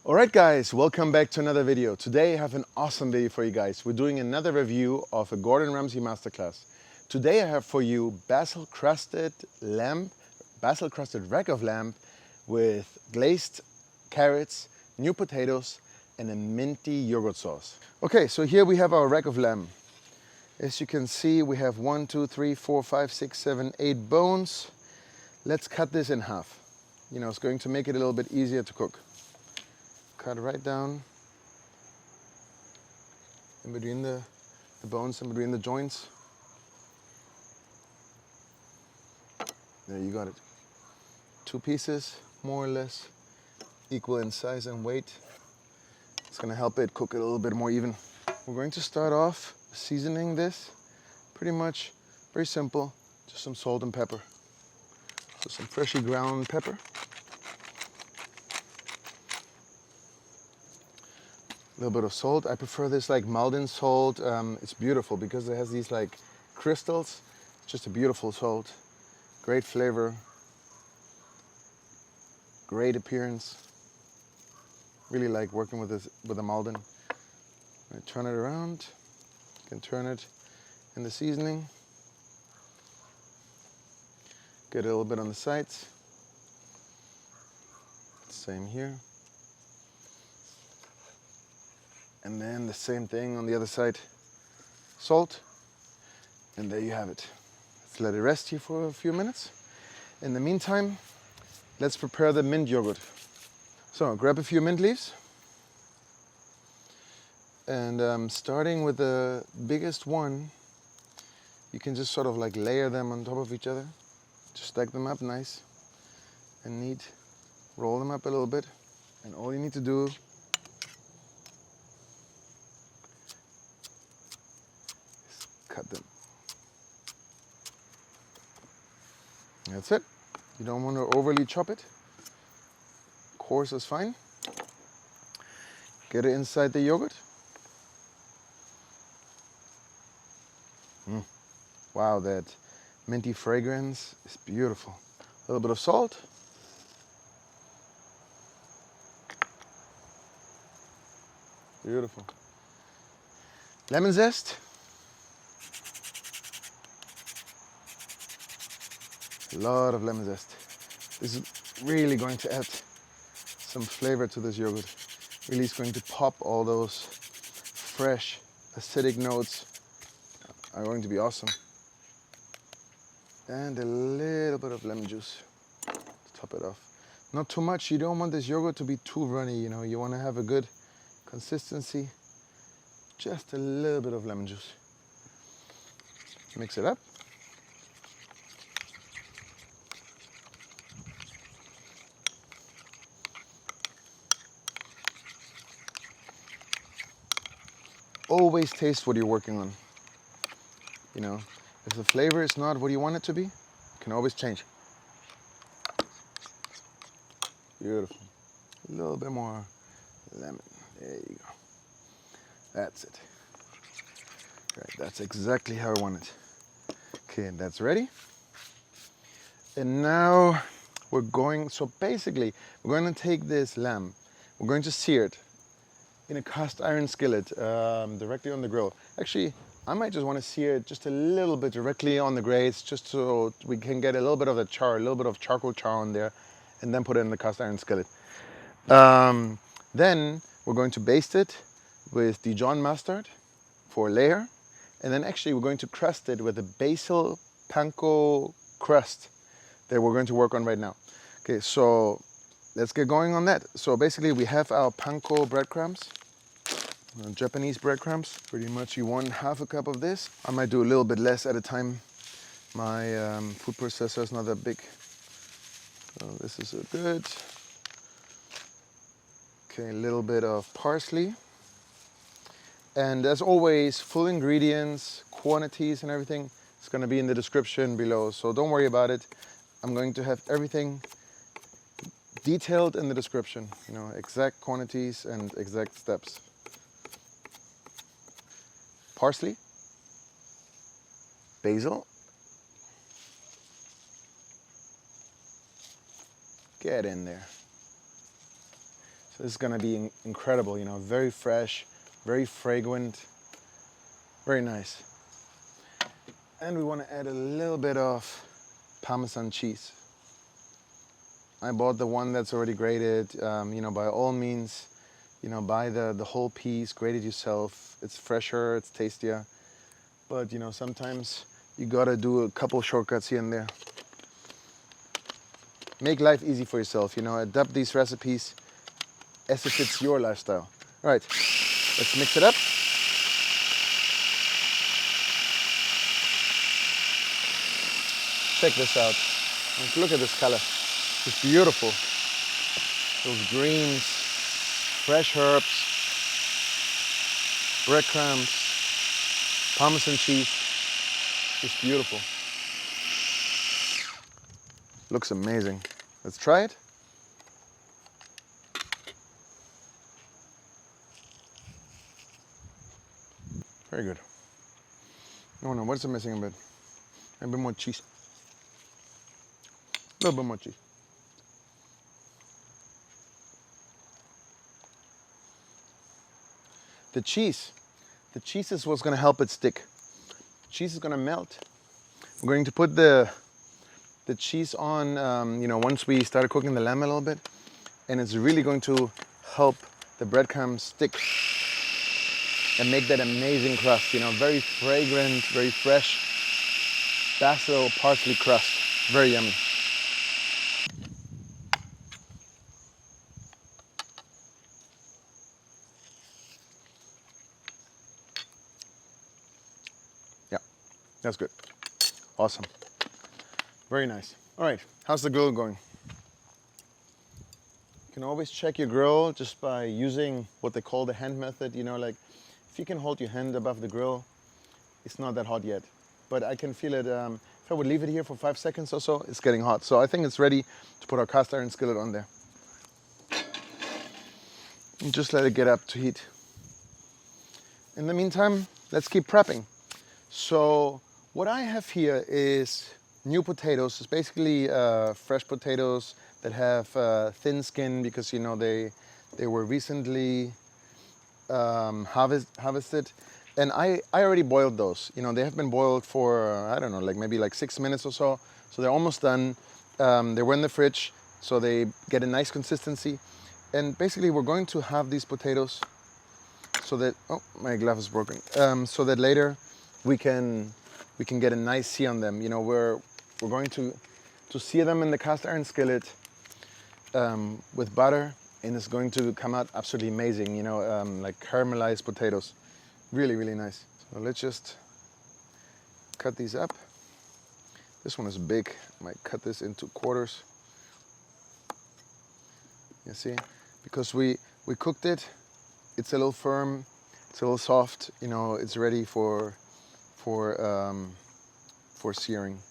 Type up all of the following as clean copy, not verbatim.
Alright guys, welcome back to another video. Today I have an awesome video for you guys. We're doing another review of a Gordon Ramsay MasterClass. Today I have for you Basil-Crusted lamb, Basil-Crusted rack of lamb with glazed carrots, new potatoes and a minty yogurt sauce. Okay, so here we have our rack of lamb. As you can see, we have 1, 2, 3, 4, 5, 6, 7, 8 bones. Let's cut this in half. You know, it's going to make it a little bit easier to cook. Cut right down in between the bones, in between the joints. There, you got it. 2 pieces, more or less equal in size and weight. It's gonna help it cook it a little bit more even. We're going to start off seasoning this. Pretty much very simple, just some salt and pepper. So some freshly ground pepper. A little bit of salt. I prefer this like Maldon salt. It's beautiful because it has these like crystals. It's just a beautiful salt. Great flavor. Great appearance. Really like working with this with a Maldon. I turn it around. You can turn it in the seasoning. Get a little bit on the sides. Same here. And then the same thing on the other side. Salt. And there you have it. Let's let it rest here for a few minutes. In the meantime, let's prepare the mint yogurt. So grab a few mint leaves. And starting with the biggest one, you can just sort of like layer them on top of each other. Just stack them up nice and neat. Roll them up a little bit. And all you need to do cut them. That's it. You don't want to overly chop it. Coarse is fine. Get it inside the yogurt. Wow, that minty fragrance is beautiful. A little bit of salt. Beautiful. Lemon zest. A lot of lemon zest. This is really going to add some flavor to this yogurt. Really is going to pop all those fresh acidic notes. Are going to be awesome. And a little bit of lemon juice to top it off. Not too much. You don't want this yogurt to be too runny, you know. You want to have a good consistency. Just a little bit of lemon juice. Mix it up. Always taste what you're working on. You know, if the flavor is not what you want it to be, you can always change. Beautiful. A little bit more lemon. There you go. That's it. Right, that's exactly how I want it. Okay, and that's ready. And now we're going, so basically, we're going to take this lamb, we're going to sear it in a cast iron skillet directly on the grill. Actually, I might just want to sear it just a little bit directly on the grates, just so we can get a little bit of the char, a little bit of charcoal char on there, and then put it in the cast iron skillet. Then we're going to baste it with Dijon mustard for a layer, and then actually we're going to crust it with a basil panko crust that we're going to work on right now. Okay, so let's get going on that. So basically we have our panko breadcrumbs. Japanese breadcrumbs. Pretty much you want half a cup of this. I might do a little bit less at a time. My food processor is not that big. So this is good. Okay, a little bit of parsley. And as always, full ingredients, quantities and everything is going to be in the description below. So don't worry about it. I'm going to have everything detailed in the description. You know, exact quantities and exact steps. Parsley, basil, get in there. This is gonna be incredible, you know, very fresh, very fragrant, very nice. And we want to add a little bit of Parmesan cheese. I bought the one that's already grated. You know, by all means, you know, buy the whole piece, grate it yourself. It's fresher, it's tastier. But you know, sometimes you gotta do a couple shortcuts here and there. Make life easy for yourself, you know, adapt these recipes as if it's your lifestyle. All right, let's mix it up. Check this out. Look at this color. It's beautiful. Those greens, fresh herbs, breadcrumbs, Parmesan cheese. It's beautiful. Looks amazing. Let's try it. Very good. No, what's missing a bit? A bit more cheese. A little bit more cheese. The cheese is what's going to help it stick. Cheese is going to melt. We're going to put the cheese on, you know, once we started cooking the lamb a little bit, and it's really going to help the breadcrumbs stick and make that amazing crust. You know, very fragrant, very fresh basil parsley crust. Very yummy. Yeah, that's good. Awesome. Very nice. All right, how's the grill going? You can always check your grill just by using what they call the hand method. You know, like if you can hold your hand above the grill, it's not that hot yet. But I can feel it. If I would leave it here for 5 seconds or so, it's getting hot. So I think it's ready to put our cast iron skillet on there. And just let it get up to heat. In the meantime, let's keep prepping. So what I have here is new potatoes. It's basically fresh potatoes that have thin skin because, you know, they were recently harvested. And I already boiled those. You know, they have been boiled for, I don't know, like maybe like 6 minutes or so. So they're almost done. They were in the fridge, so they get a nice consistency. And basically we're going to have these potatoes so that, oh, my glove is broken. So that later we can get a nice sear on them. You know, we're going to sear them in the cast iron skillet with butter, and it's going to come out absolutely amazing. You know, like caramelized potatoes. Really, really nice. So let's just cut these up. This one is big. I might cut this into quarters. You see, because we cooked it. It's a little firm. It's a little soft. You know, it's ready for searing.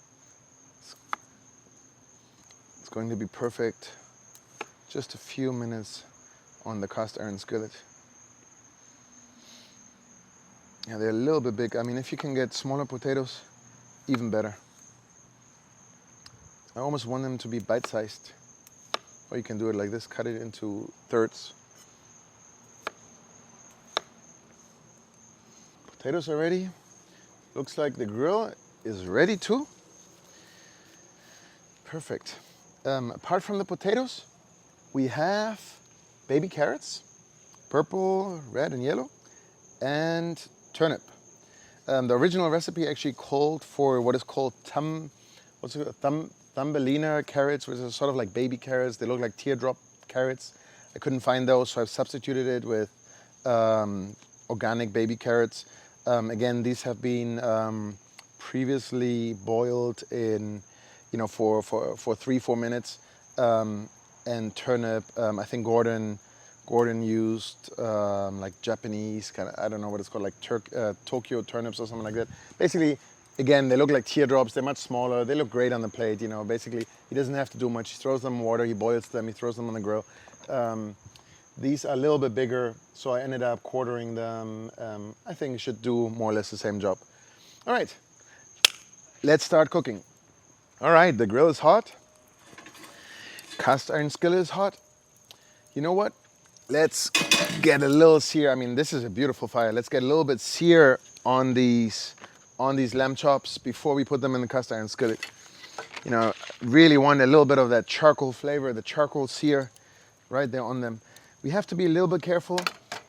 It's going to be perfect. Just a few minutes on the cast iron skillet. Yeah, they're a little bit big. I mean, if you can get smaller potatoes, even better. I almost want them to be bite-sized. Or you can do it like this, cut it into thirds. Potatoes are ready. Looks like the grill is ready too. Perfect. Apart from the potatoes, we have baby carrots, purple, red, and yellow, and turnip. The original recipe actually called for what is called Thumbelina carrots, which are sort of like baby carrots. They look like teardrop carrots. I couldn't find those, so I've substituted it with organic baby carrots. Again, these have been previously boiled in, you know, for 3-4 minutes. And turnip, I think Gordon used like Japanese kind of, I don't know what it's called, like Tokyo turnips or something like that. Basically, again, they look like teardrops. They're much smaller. They look great on the plate. You know, basically, he doesn't have to do much. He throws them in water. He boils them. He throws them on the grill. These are a little bit bigger, so I ended up quartering them. I think it should do more or less the same job. All right, let's start cooking. All right, the grill is hot. Cast iron skillet is hot. You know what? let's get a little sear. I mean, this is a beautiful fire. Let's get a little bit sear on these lamb chops before we put them in the cast iron skillet. You know, really want a little bit of that charcoal flavor, the charcoal sear right there on them. We have to be a little bit careful.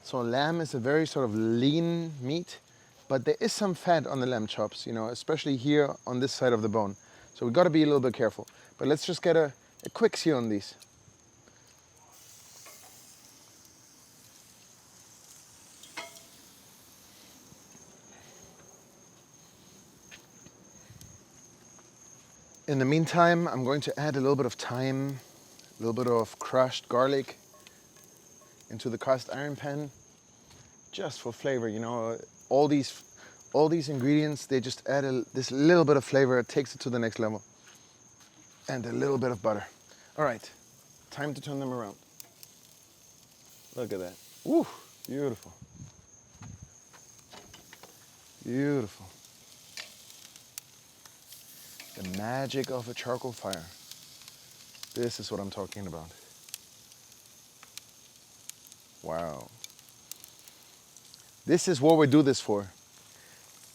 So lamb is a very sort of lean meat, but there is some fat on the lamb chops, you know, especially here on this side of the bone. So we've got to be a little bit careful. But let's just get a quick sear on these. In the meantime, I'm going to add a little bit of thyme, a little bit of crushed garlic into the cast iron pan, just for flavor. You know, all these ingredients, they just add this little bit of flavor. It takes it to the next level. And a little bit of butter. All right, time to turn them around. Look at that. Woo, beautiful. Beautiful. The magic of a charcoal fire. This is what I'm talking about. Wow. This is what we do this for.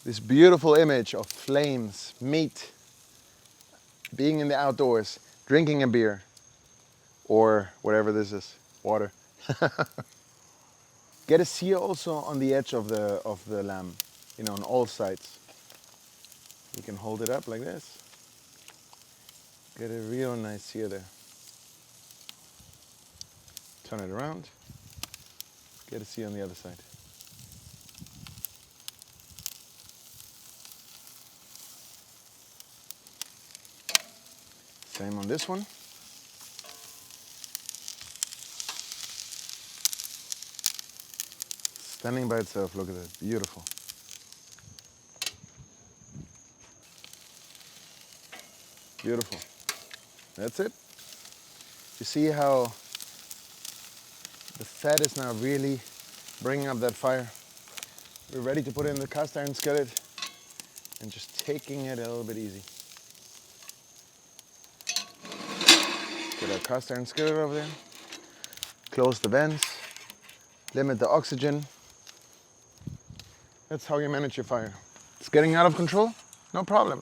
This beautiful image of flames, meat, being in the outdoors, drinking a beer, or whatever this is, water. Get a sear also on the edge of the lamb, you know, on all sides. You can hold it up like this. Get a real nice sear there. Turn it around. Get a sear on the other side. Same on this one. Standing by itself, look at that, beautiful. Beautiful. That's it. You see how the fat is now really bringing up that fire. We're ready to put it in the cast iron skillet and just taking it a little bit easy. Get our cast iron skillet over there. Close the vents. Limit the oxygen. That's how you manage your fire. It's getting out of control? No problem.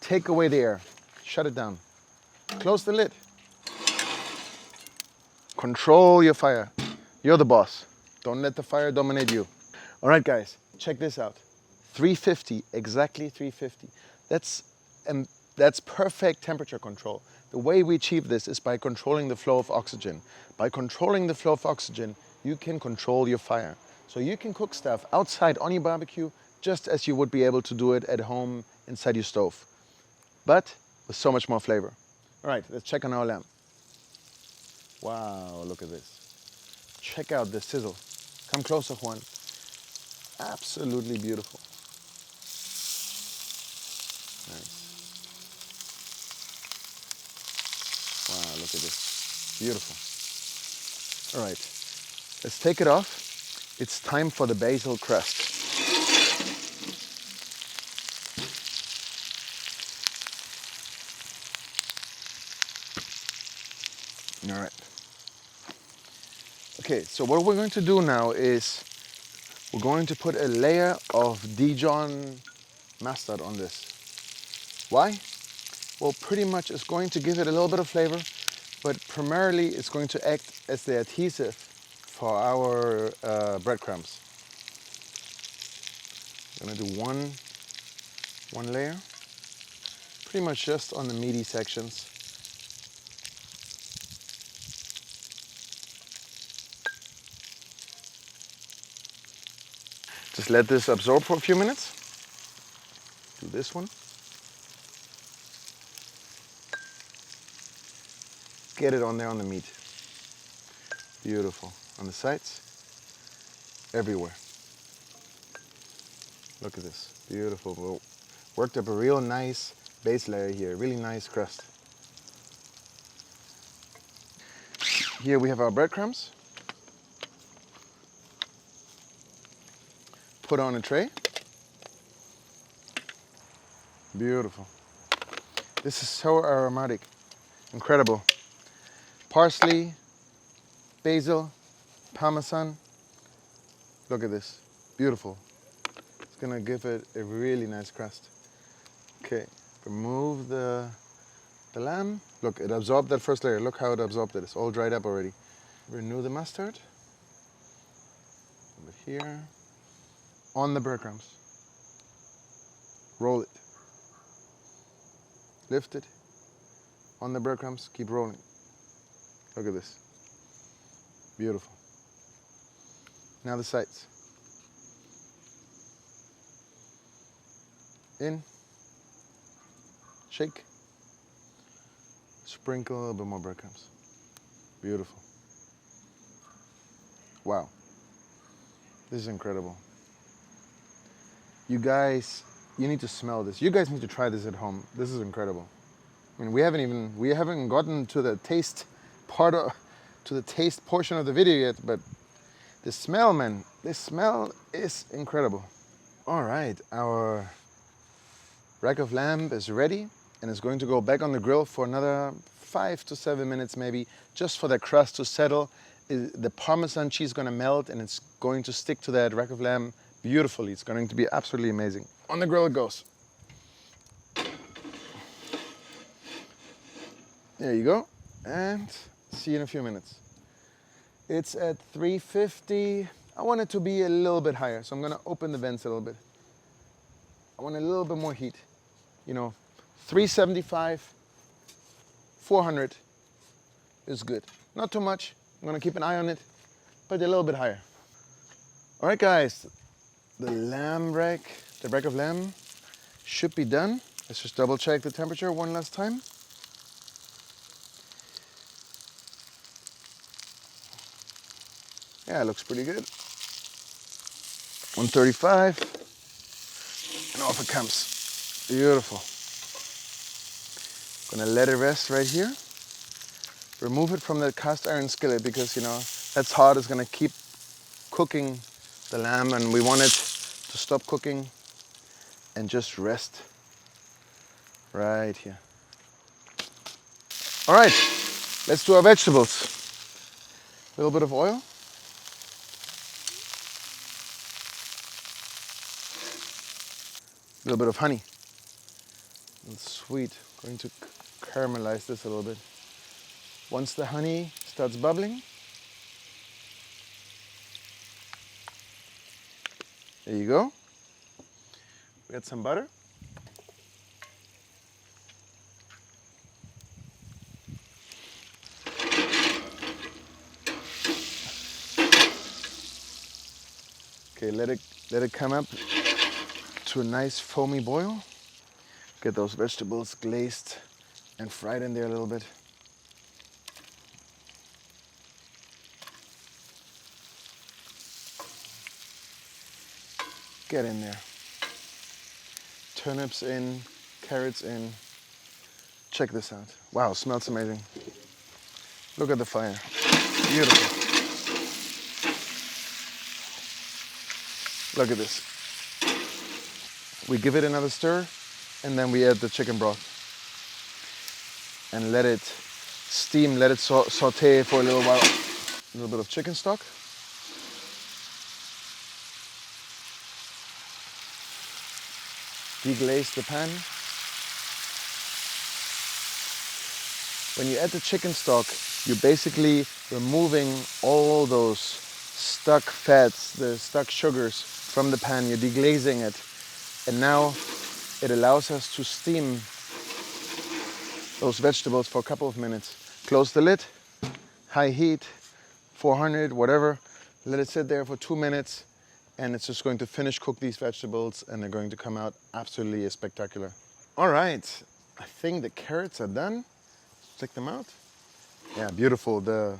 Take away the air. Shut it down. Close the lid. Control your fire. You're the boss. Don't let the fire dominate you. All right, guys, check this out. 350, exactly 350. That's perfect temperature control. The way we achieve this is by controlling the flow of oxygen. By controlling the flow of oxygen, you can control your fire. So you can cook stuff outside on your barbecue just as you would be able to do it at home inside your stove, but with so much more flavor. All right, let's check on our lamb. Wow, look at this. Check out the sizzle. Come closer, Juan. Absolutely beautiful. Nice. Wow, look at this. Beautiful. All right, let's take it off. It's time for the basil crust. All right. Okay, so what we're going to do now is we're going to put a layer of Dijon mustard on this. Why? Well, pretty much it's going to give it a little bit of flavor, but primarily it's going to act as the adhesive for our breadcrumbs. I'm gonna do one layer, pretty much just on the meaty sections. Just let this absorb for a few minutes. Do this one. Get it on there on the meat. Beautiful. On the sides, everywhere. Look at this, beautiful. We worked up a real nice base layer here, really nice crust. Here we have our breadcrumbs. Put on a tray. Beautiful. This is so aromatic, incredible. Parsley, basil, parmesan. Look at this, beautiful. It's gonna give it a really nice crust. Okay, remove the lamb. Look, it absorbed that first layer. Look how it absorbed it. It's all dried up already. Renew the mustard. Over here. On the breadcrumbs. Roll it. Lift it. On the breadcrumbs, keep rolling. Look at this. Beautiful. Now the sides. In. Shake. Sprinkle a little bit more breadcrumbs. Beautiful. Wow. This is incredible. You guys, you need to smell this. You guys need to try this at home. This is incredible. I mean, we haven't gotten to the taste portion of the video yet, but the smell, man, this smell is incredible. All right, our rack of lamb is ready and it's going to go back on the grill for another 5 to 7 minutes maybe, just for the crust to settle. The Parmesan cheese is going to melt and it's going to stick to that rack of lamb beautifully. It's going to be absolutely amazing. On the grill it goes. There you go. And see you in a few minutes. It's at 350. I want it to be a little bit higher, so I'm going to open the vents a little bit. I want a little bit more heat. You know, 375, 400 is good. Not too much. I'm going to keep an eye on it, but a little bit higher. All right, guys. The rack of lamb should be done. Let's just double check the temperature one last time. Yeah, it looks pretty good. 135. And off it comes. Beautiful. Gonna let it rest right here. Remove it from the cast iron skillet because, you know, that's hot. It's gonna keep cooking the lamb and we want it to stop cooking and just rest right here. All right, let's do our vegetables. A little bit of oil. A little bit of honey. It's sweet. Going to caramelize this a little bit. Once the honey starts bubbling, there you go. We got some butter. Okay, let it come up to a nice foamy boil. Get those vegetables glazed and fried in there a little bit. Get in there. Turnips in, carrots in. Check this out. Wow, smells amazing. Look at the fire. Beautiful. Look at this. We give it another stir and then we add the chicken broth and let it steam, let it saute for a little while. A little bit of chicken stock. Deglaze the pan. When you add the chicken stock, you're basically removing all those stuck fats, the stuck sugars from the pan. You're deglazing it. And now it allows us to steam those vegetables for a couple of minutes. Close the lid, high heat, 400, whatever. Let it sit there for 2 minutes and it's just going to finish cook these vegetables and they're going to come out absolutely spectacular. All right, I think the carrots are done. Check them out. Yeah, beautiful. The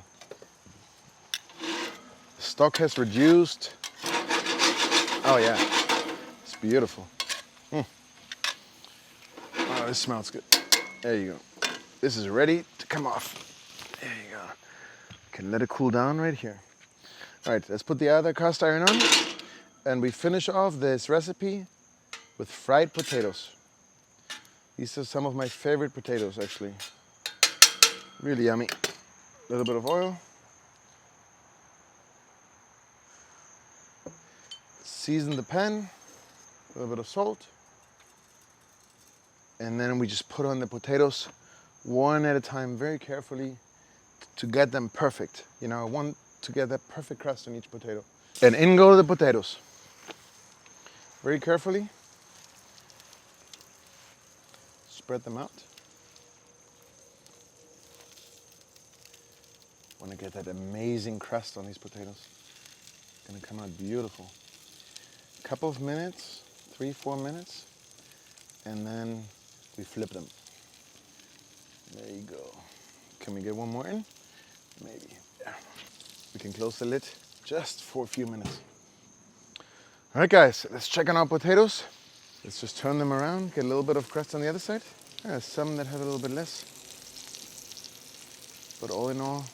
stock has reduced. Oh yeah, it's beautiful. Oh, this smells good. There you go. This is ready to come off. There you go. Can let it cool down right here. All right, let's put the other cast iron on. And we finish off this recipe with fried potatoes. These are some of my favorite potatoes, actually. Really yummy. A little bit of oil. season the pan, a little bit of salt, and then we just put on the potatoes one at a time, very carefully, to get them perfect. You know, I want to get that perfect crust on each potato. And in go the potatoes. Very carefully. Spread them out. Want to get that amazing crust on these potatoes. It's gonna come out beautiful. A couple of minutes, 3-4 minutes, and then we flip them. There you go. Can we get one more in? Maybe, yeah. We can close the lid just for a few minutes. All right, guys, let's check on our potatoes. Let's just turn them around, get a little bit of crust on the other side. There's some that have a little bit less. But all in all,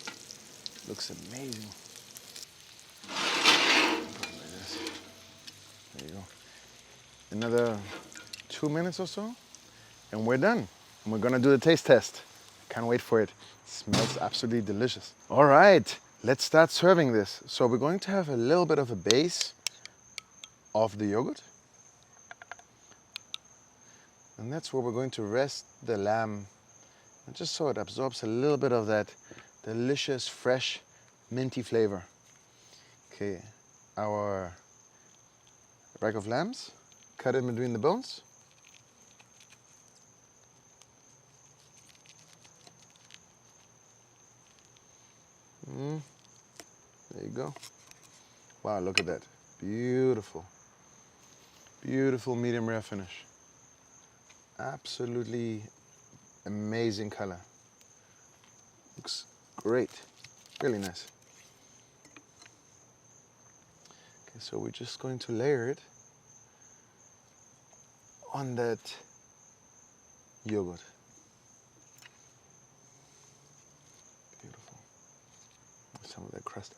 looks amazing. There you go. Another 2 minutes or so, and we're done. And we're gonna do the taste test. Can't wait for it. It smells absolutely delicious. All right, let's start serving this. So we're going to have a little bit of a base of the yogurt. And that's where we're going to rest the lamb, and just so it absorbs a little bit of that delicious, fresh, minty flavor. Okay, our rack of lambs, cut in between the bones. There you go. Wow, look at that. Beautiful. Beautiful medium rare finish. Absolutely amazing color. Looks great. Really nice. Okay, so we're just going to layer it on that yogurt. Beautiful. Some of that crust.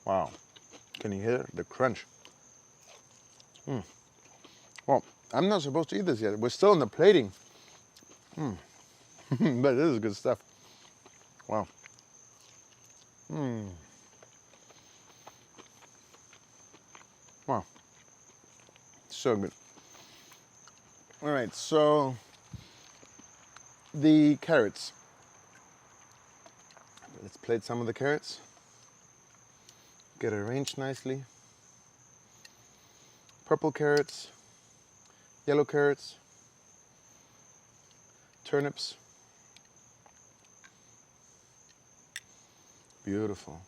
Wow. Can you hear the crunch? Well, I'm not supposed to eat this yet. We're still in the plating. But this is good stuff. Wow. Wow. So good. All right, so the carrots. Let's plate some of the carrots. Get it arranged nicely. Purple carrots, yellow carrots, turnips. Beautiful.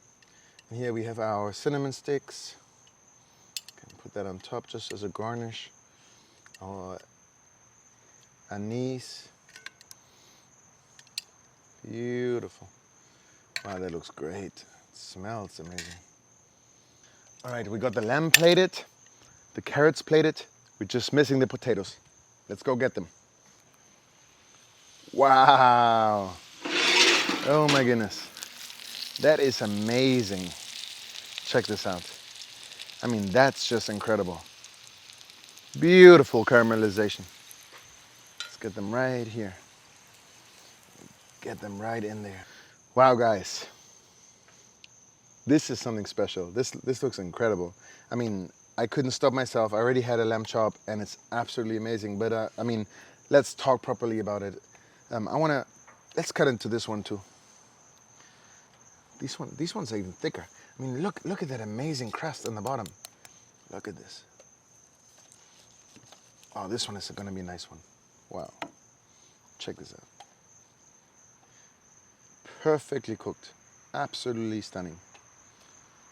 And here we have our cinnamon sticks. Can put that on top just as a garnish. Our anise. Beautiful. Wow, that looks great. It smells amazing. All right, we got the lamb plated, the carrots plated. We're just missing the potatoes. Let's go get them. Wow. Oh my goodness. That is amazing. Check this out. I mean, that's just incredible. Beautiful caramelization. Let's get them right here. Get them right in there. Wow, guys. This is something special. This looks incredible. I mean, I couldn't stop myself. I already had a lamb chop and it's absolutely amazing. But I mean, let's talk properly about it. Let's cut into this one too. These ones are even thicker. I mean, look at that amazing crust on the bottom. Look at this. Oh, this one is gonna be a nice one. Wow. Check this out. Perfectly cooked. Absolutely stunning.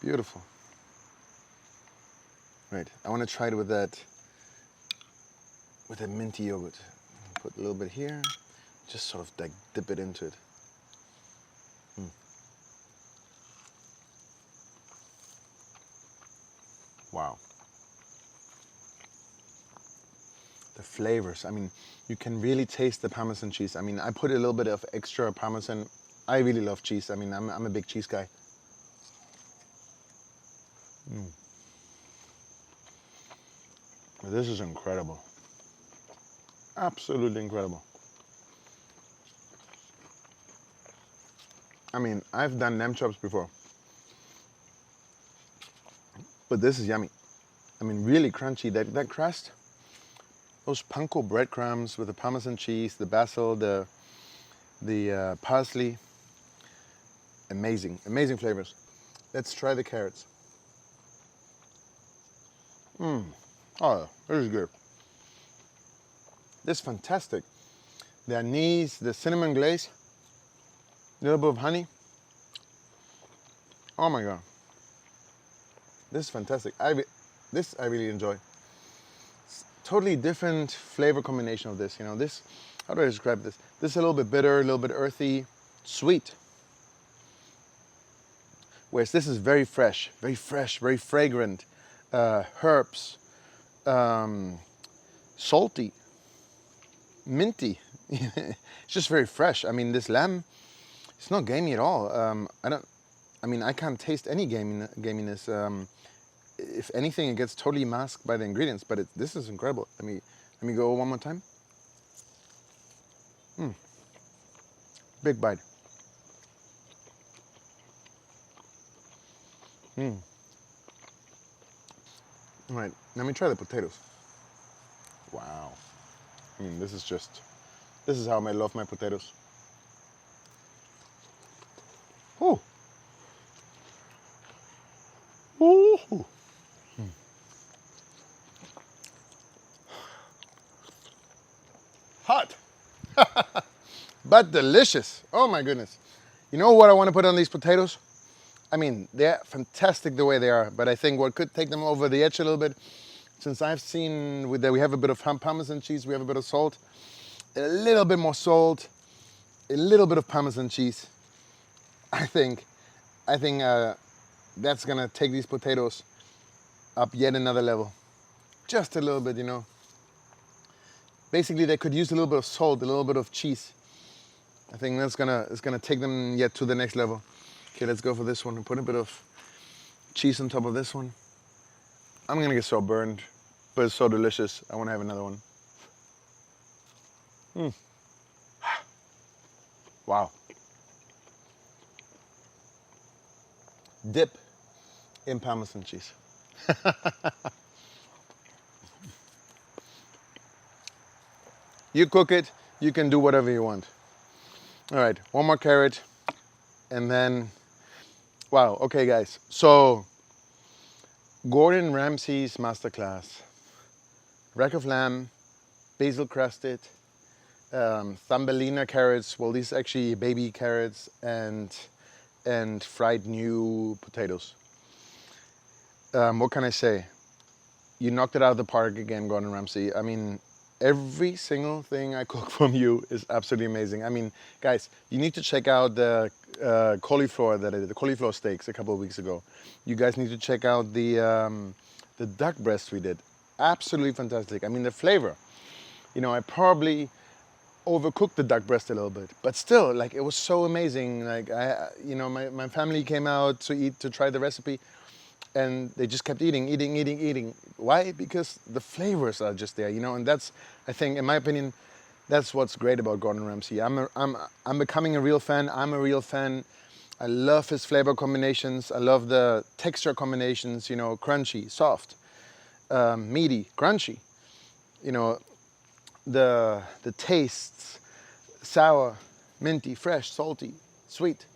Beautiful. Right, I want to try it with that minty yogurt. Put a little bit here, just sort of like dip it into it. Wow. The flavors, I mean, you can really taste the Parmesan cheese. I mean, I put a little bit of extra Parmesan. I really love cheese. I mean, I'm a big cheese guy. This is incredible. Absolutely incredible. I mean, I've done lamb chops before, but this is yummy. I mean, really crunchy. That crust, those panko breadcrumbs with the Parmesan cheese, the basil, the parsley. Amazing, amazing flavors. Let's try the carrots. Oh, this is good. This is fantastic. The anise, the cinnamon glaze, a little bit of honey. Oh my God. This is fantastic. This I really enjoy. It's totally different flavor combination of this. You know, this, how do I describe this? This is a little bit bitter, a little bit earthy, sweet. Whereas this is very fresh, very fragrant, herbs, salty, minty. It's just very fresh. I mean, this lamb, it's not gamey at all. I can't taste any gaminess. If anything, it gets totally masked by the ingredients, but this is incredible. Let me go one more time. Big bite. All right, let me try the potatoes. Wow. I mean, this is how I love my potatoes. Ooh. Ooh. Hot, but delicious. Oh my goodness. You know what I want to put on these potatoes? I mean, they're fantastic the way they are, but I think what could take them over the edge a little bit, since I've seen that we have a bit of Parmesan cheese, we have a bit of salt, a little bit more salt, a little bit of Parmesan cheese. I think that's gonna take these potatoes up yet another level. Just a little bit, you know. Basically, they could use a little bit of salt, a little bit of cheese. I think that's gonna take them yet to the next level. Okay, let's go for this one and put a bit of cheese on top of this one. I'm gonna get so burned, but it's so delicious. I wanna have another one. Wow. Dip in Parmesan cheese. You cook it, you can do whatever you want. All right, one more carrot, and then, wow, okay guys. So, Gordon Ramsay's MasterClass. Rack of lamb, basil-crusted, Thumbelina carrots. Well, these are actually baby carrots, and fried new potatoes. What can I say? You knocked it out of the park again, Gordon Ramsay. I mean, every single thing I cook from you is absolutely amazing. I mean, guys, you need to check out the cauliflower that I did, the cauliflower steaks a couple of weeks ago. You guys need to check out the duck breast we did. Absolutely fantastic. I mean, the flavor. You know, I probably overcooked the duck breast a little bit, but still, like, it was so amazing. Like, my family came out to try the recipe, and they just kept eating. Why? Because the flavors are just there, you know. And that's, I think, in my opinion, that's what's great about Gordon Ramsay. I'm becoming a real fan. I'm a real fan. I love his flavor combinations. I love the texture combinations. You know, crunchy, soft, meaty, crunchy. You know, the tastes: sour, minty, fresh, salty, sweet.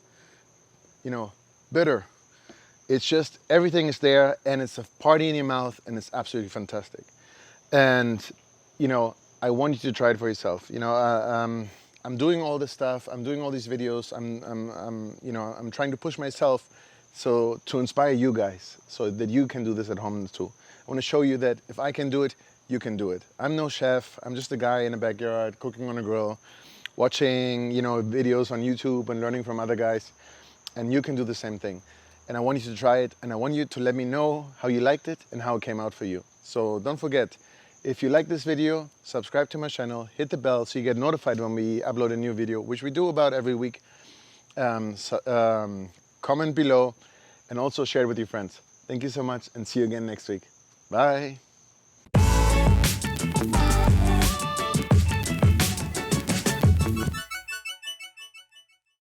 You know, bitter. It's just, everything is there, and it's a party in your mouth, and it's absolutely fantastic. And, you know, I want you to try it for yourself. You know, I'm doing all this stuff. I'm doing all these videos. I'm trying to push myself to inspire you guys, so that you can do this at home too. I want to show you that if I can do it, you can do it. I'm no chef. I'm just a guy in the backyard cooking on a grill, watching, you know, videos on YouTube and learning from other guys. And you can do the same thing. And I want you to try it, and I want you to let me know how you liked it and how it came out for you. So don't forget, if you like this video, subscribe to my channel, hit the bell so you get notified when we upload a new video, which we do about every week. Comment below, and also share it with your friends. Thank you so much, and see you again next week. Bye.